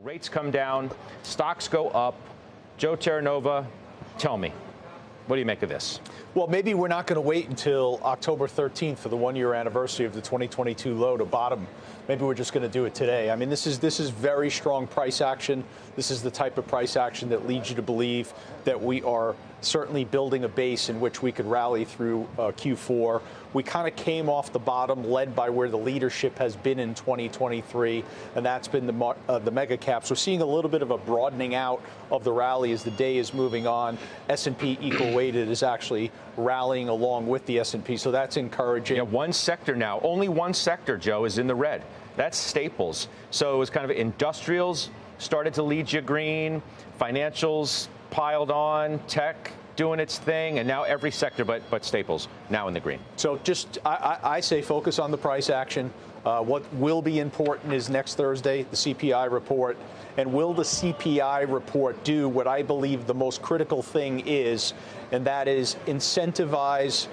Rates come down, stocks go up. Joe Terranova, tell me, what do you make of this? Well, maybe we're not going to wait until October 13th for the one-year anniversary of the 2022 low to bottom. Maybe we're just going to do it today. I mean, this is very strong price action. This is the type of price action that leads you to believe that we are certainly building a base in which we could rally through Q4. We kind of came off the bottom, led by where the leadership has been in 2023, and that's been the mega caps. We're seeing a little bit of a broadening out of the rally as the day is moving on. S&P equal weighted is actually rallying along with the S&P, so that's encouraging. Yeah, one sector now, only one sector, Joe, is in the red. That's staples. So it was kind of industrials started to lead you green, financials piled on, tech doing its thing, and now every sector but staples now in the green. So just, I say focus on the price action. What will be important is next Thursday, the CPI report. And will the CPI report do what I believe the most critical thing is, and that is incentivize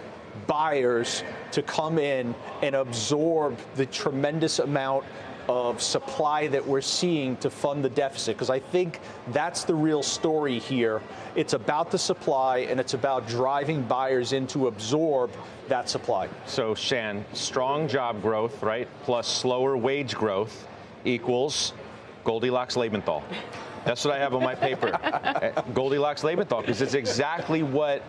buyers to come in and absorb the tremendous amount of supply that we're seeing to fund the deficit, because I think that's the real story here. It's about the supply, and it's about driving buyers in to absorb that supply. So, Shan, strong job growth, right, plus slower wage growth equals Goldilocks Lebenthal. That's what I have on my paper. Goldilocks Lebenthal, because it's exactly what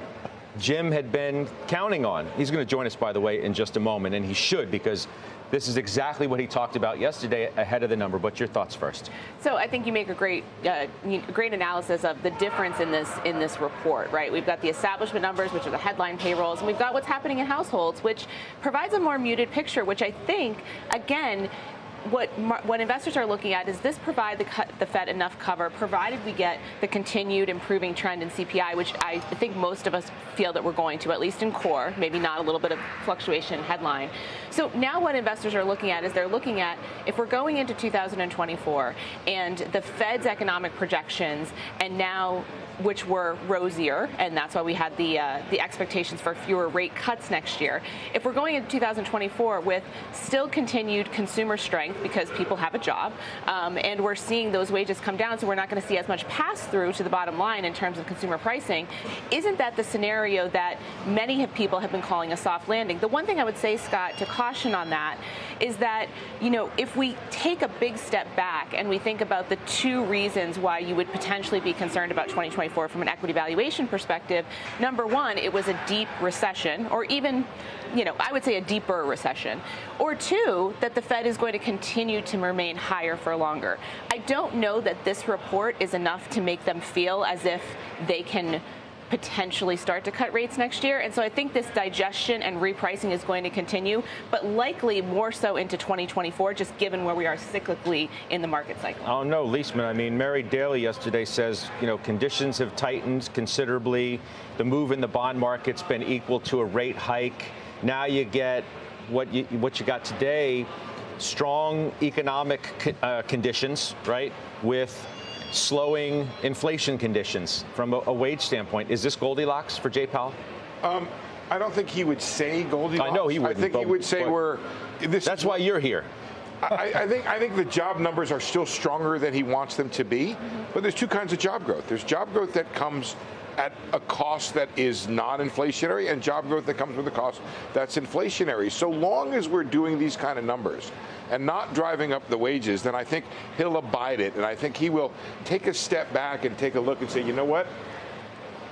Jim had been counting on. He's going to join us, by the way, in just a moment, and he should, because this is exactly what he talked about yesterday ahead of the number. But your thoughts first. So I think you make a great analysis of the difference in this report, right? We've got the establishment numbers, which are the headline payrolls, and we've got what's happening in households, which provides a more muted picture, which I think, again, what investors are looking at is this provide the Fed enough cover, provided we get the continued improving trend in CPI, which I think most of us feel that we're going to, at least in core, maybe not a little bit of fluctuation headline. So now what investors are looking at is they're looking at if we're going into 2024 and the Fed's economic projections, and now which were rosier, and that's why we had the expectations for fewer rate cuts next year. If we're going into 2024 with still continued consumer strength because people have a job, and we're seeing those wages come down, so we're not going to see as much pass-through to the bottom line in terms of consumer pricing, isn't that the scenario that many people have been calling a soft landing? The one thing I would say, Scott, to caution on that is that, you know, if we take a big step back and we think about the two reasons why you would potentially be concerned about 2024 from an equity valuation perspective, number one, it was a deep recession, or even, you know, I would say a deeper recession. Or two, that the Fed is going to continue to remain higher for longer. I don't know that this report is enough to make them feel as if they can potentially start to cut rates next year. And so I think this digestion and repricing is going to continue, but likely more so into 2024, just given where we are cyclically in the market cycle. Oh, no, Leisman. I mean, Mary Daly yesterday says, you know, conditions have tightened considerably. The move in the bond market's been equal to a rate hike. Now you get what you got today, strong economic conditions, right, with slowing inflation conditions from a wage standpoint. Is this Goldilocks for Jay Powell? I don't think he would say Goldilocks. I know he wouldn't. I think he would say that's why you're here. I think the job numbers are still stronger than he wants them to be, but there's two kinds of job growth. There's job growth that comes at a cost that is non-inflationary, and job growth that comes with a cost that's inflationary. So long as we're doing these kind of numbers and not driving up the wages, then I think he'll abide it. And I think he will take a step back and take a look and say, you know what?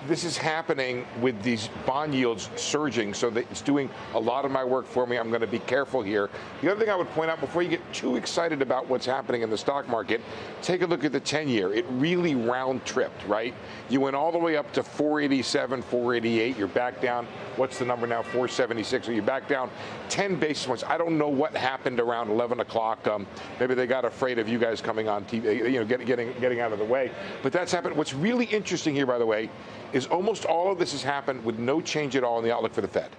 This is happening with these bond yields surging, so that it's doing a lot of my work for me. I'm going to be careful here. The other thing I would point out before you get too excited about what's happening in the stock market, take a look at the 10-year. It really round-tripped, right? You went all the way up to 487, 488. You're back down. What's the number now? 476. So you're back down 10 basis points. I don't know what happened around 11 o'clock. Maybe they got afraid of you guys coming on TV, you know, getting out of the way. But that's happened. What's really interesting here, by the way, is almost all of this has happened with no change at all in the outlook for the Fed.